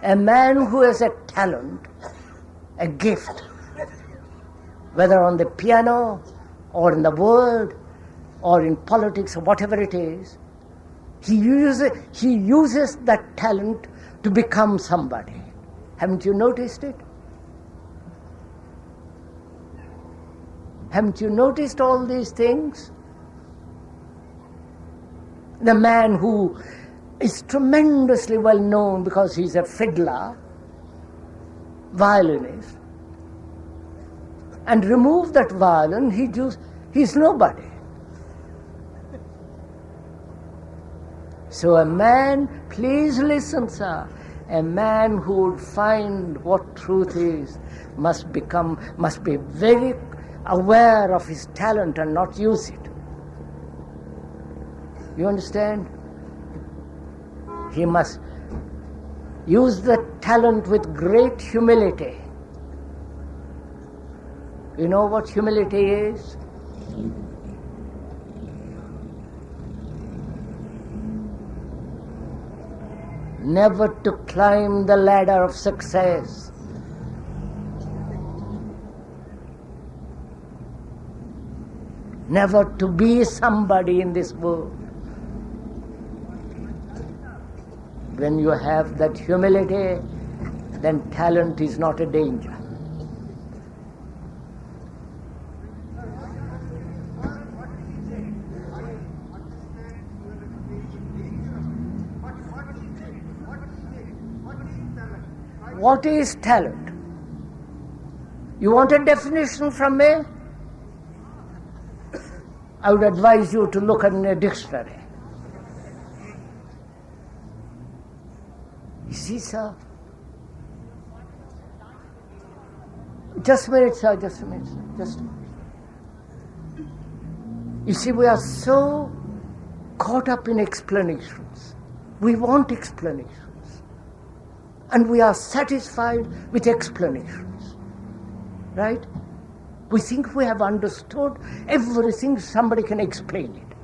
A man who has a talent, a gift, whether on the piano or in the world or in politics or whatever it is, he uses that talent to become somebody. Haven't you noticed it? Haven't you noticed all these things? The man who is tremendously well known because he's a fiddler, violinist, and remove that violin, he's nobody. So a man, please listen, sir, a man who would find what truth is must be very aware of his talent and not use it. You understand? He must use the talent with great humility. You know what humility is? Never to climb the ladder of success. Never to be somebody in this world. When you have that humility, then talent is not a danger. What is talent? You want a definition from me? I would advise you to look in a dictionary. You see, sir? Just a minute, sir, just a minute, sir. Just a minute. You see, we are so caught up in explanations. We want explanations. And we are satisfied with explanations. Right? We think we have understood everything, somebody can explain it.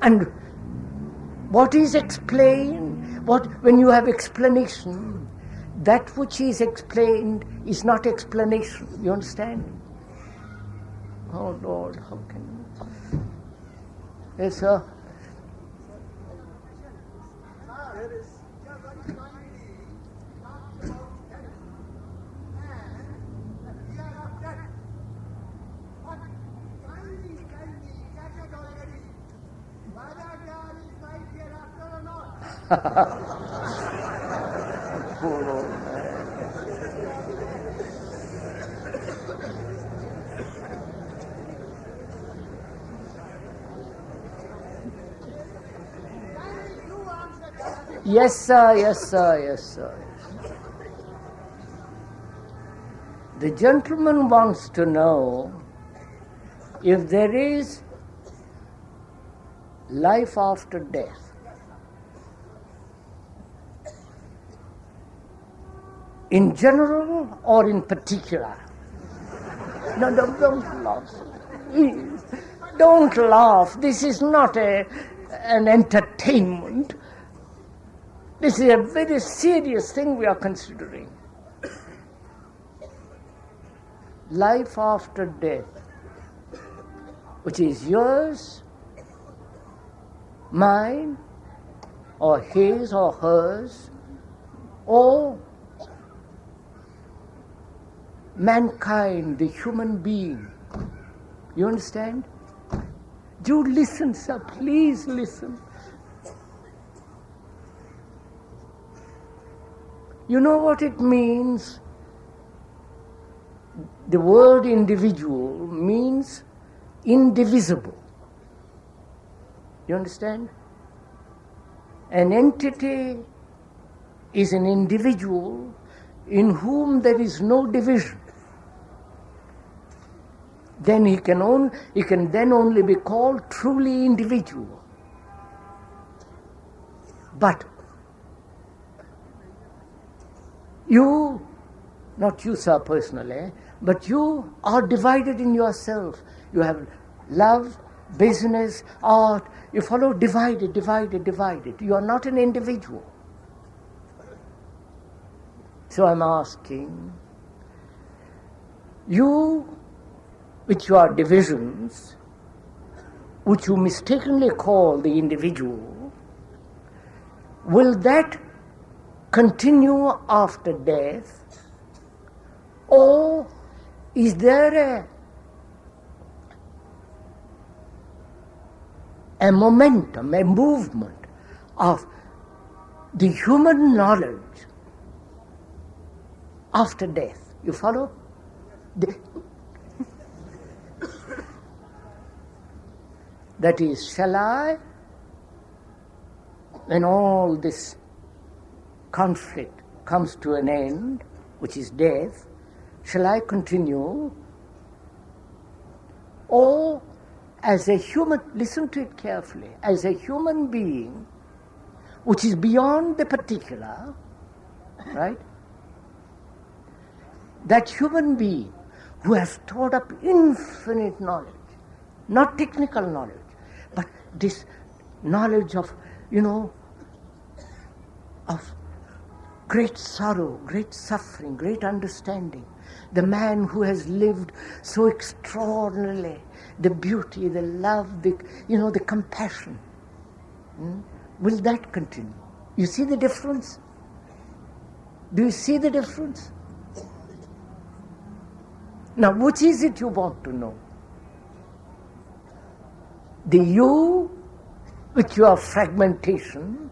And what is explained? When you have explanation, that which is explained is not explanation. You understand? Oh Lord, how can you? Yes, sir. Yes, sir, yes, sir, yes, sir. The gentleman wants to know if there is life after death. In general or in particular? No, don't laugh. Please, don't laugh. This is not an entertainment. This is a very serious thing we are considering. Life after death, which is yours, mine, or his or hers, or mankind, the human being. You understand? Do listen, sir, please listen. You know what it means? The word individual means indivisible. You understand? An entity is an individual in whom there is no division. then he can then only be called truly individual. But you, not you, sir, personally, but you are divided in yourself. You have love, business, art. You follow divided. You are not an individual. So I'm asking, you, with your divisions, which you mistakenly call the individual, will that continue after death? Or is there a momentum, a movement of the human knowledge after death? You follow? That is, shall I, when all this conflict comes to an end, which is death, shall I continue? Or as a human, listen to it carefully, as a human being, which is beyond the particular, right? That human being who has stored up infinite knowledge, not technical knowledge, but this knowledge of, of great sorrow, great suffering, great understanding. The man who has lived so extraordinarily, the beauty, the love, the compassion. Will that continue? You see the difference? Do you see the difference? Now, which is it you want to know? The you with your fragmentation,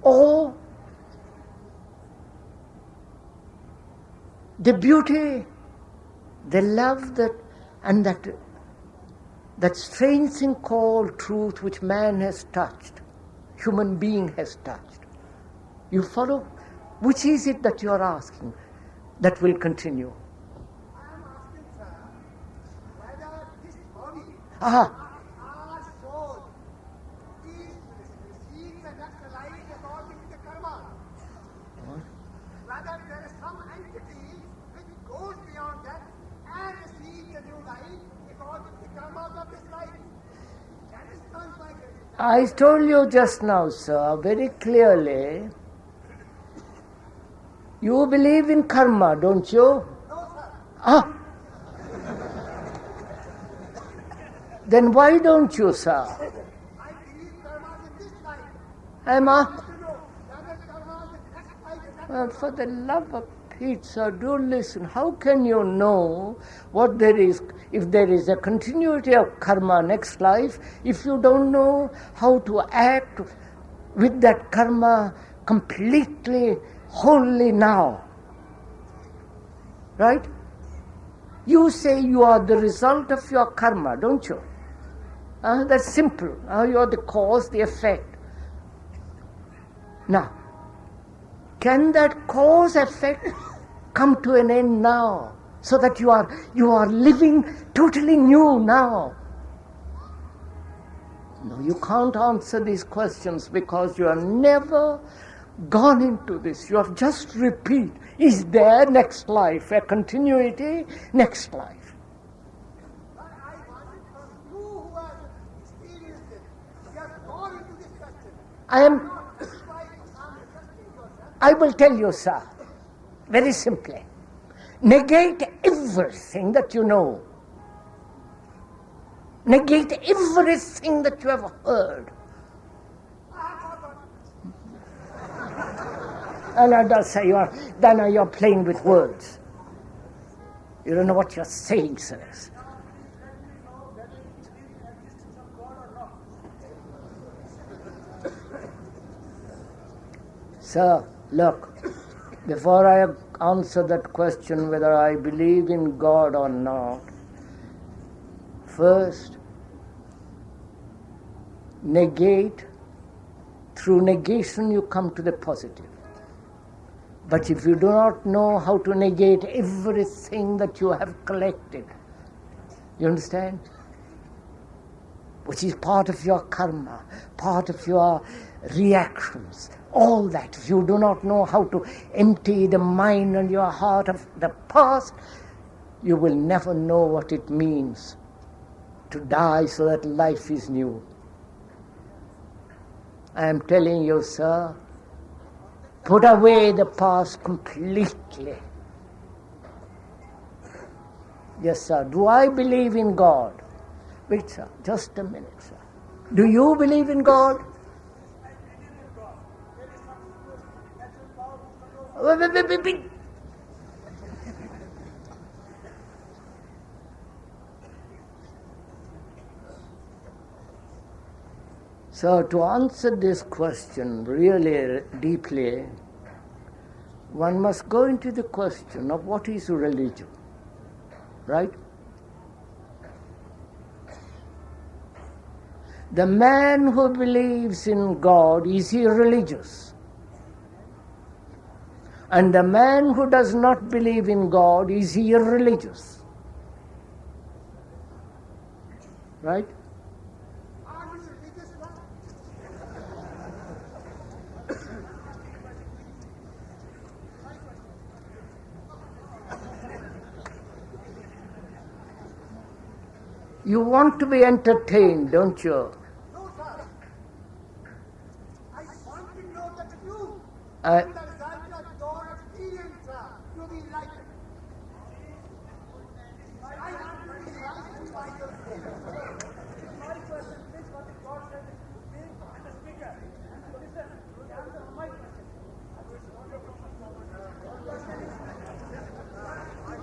or the beauty, the love that strange thing called truth which man has touched, human being has touched. You follow? Which is it that you are asking that will continue? I am asking, sir, whether this body, Aha. our soul, is receiving the next life according to the karma. Whether there is some entity which goes beyond that and receives the new life according to the karma of this life. That is not my question. I told you just now, sir, very clearly, you believe in karma, don't you? No, sir. Ah. Then why don't you, sir? I believe karma is in this life. Emma? To know whether karma is in the next life is Well, for the love of Pete, sir, do listen. How can you know what there is, if there is a continuity of karma next life, if you don't know how to act with that karma completely, wholly now? Right? You say you are the result of your karma, don't you? That's simple. You are the cause, the effect. Now, can that cause effect come to an end now, so that you are living totally new now? No, you can't answer these questions because you have never gone into this. You have just repeat. Is there next life, a continuity, next life? But I want it from you who have experienced it. You have gone into this question. This is why I'm requesting yourself. I will tell you, sir, very simply. Negate everything that you know. Negate everything that you have heard. And I don't say you're playing with words. You don't know what you're saying, sirs. Sir, look, before I answer that question whether I believe in God or not, first, negate. Through negation you come to the positive. But if you do not know how to negate everything that you have collected You understand? Which is part of your karma, part of your reactions. All that. If you do not know how to empty the mind and your heart of the past, you will never know what it means to die so that life is new. I am telling you, sir, put away the past completely. Yes, sir. Do I believe in God? Wait, sir. Just a minute, sir. Do you believe in God? Wait. So to answer this question really deeply, one must go into the question of what is religion, right? The man who believes in God, is he religious? And the man who does not believe in God, is he irreligious? Right? You want to be entertained, don't you? No, sir. I want to know the truth. I- The result of your experience, sir, to be enlightened. I want to be enlightened by your spirit. My question is what the God said to me and the speaker. Listen, answer my question.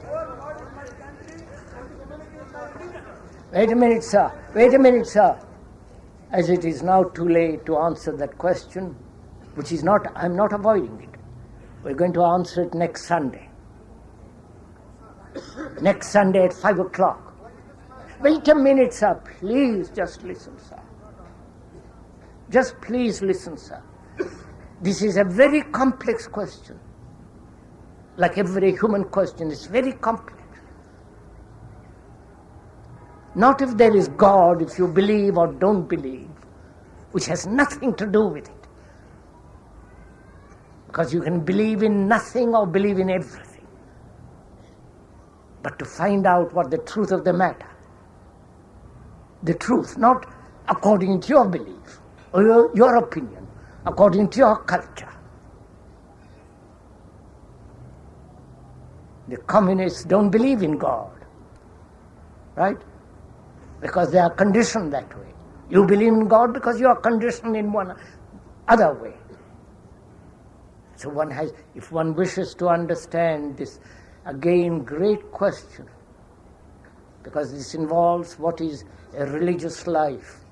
God is my country and the community is my religion. Wait a minute, sir. As it is now too late to answer that question, which is not, I'm not avoiding it. We're going to answer it next Sunday. Next Sunday at 5 o'clock. Wait a minute, sir. Please just listen, sir. Just please listen, sir. This is a very complex question. Like every human question, it's very complex. Not if there is God, if you believe or don't believe, which has nothing to do with it. Because you can believe in nothing or believe in everything. But to find out what the truth of the matter, the truth, not according to your belief or your opinion, according to your culture. The communists don't believe in God, right? Because they are conditioned that way. You believe in God because you are conditioned in one other way. So if one wishes to understand this, again, great question, because this involves what is a religious life,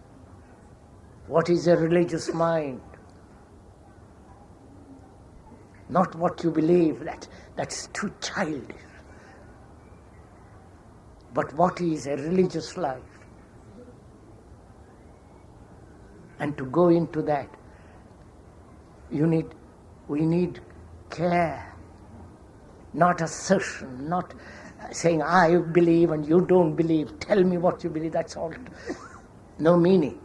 what is a religious mind, not what you believe, that's too childish, but what is a religious life. And to go into that, we need care, not assertion, not saying I believe and you don't believe, tell me what you believe, that's all. No meaning.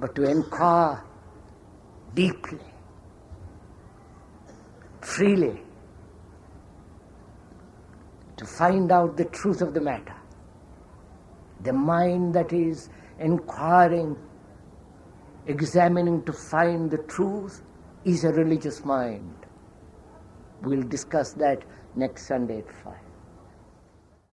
But to inquire deeply, freely, to find out the truth of the matter. The mind that is inquiring, examining to find the truth is a religious mind. We'll discuss that next Sunday at 5.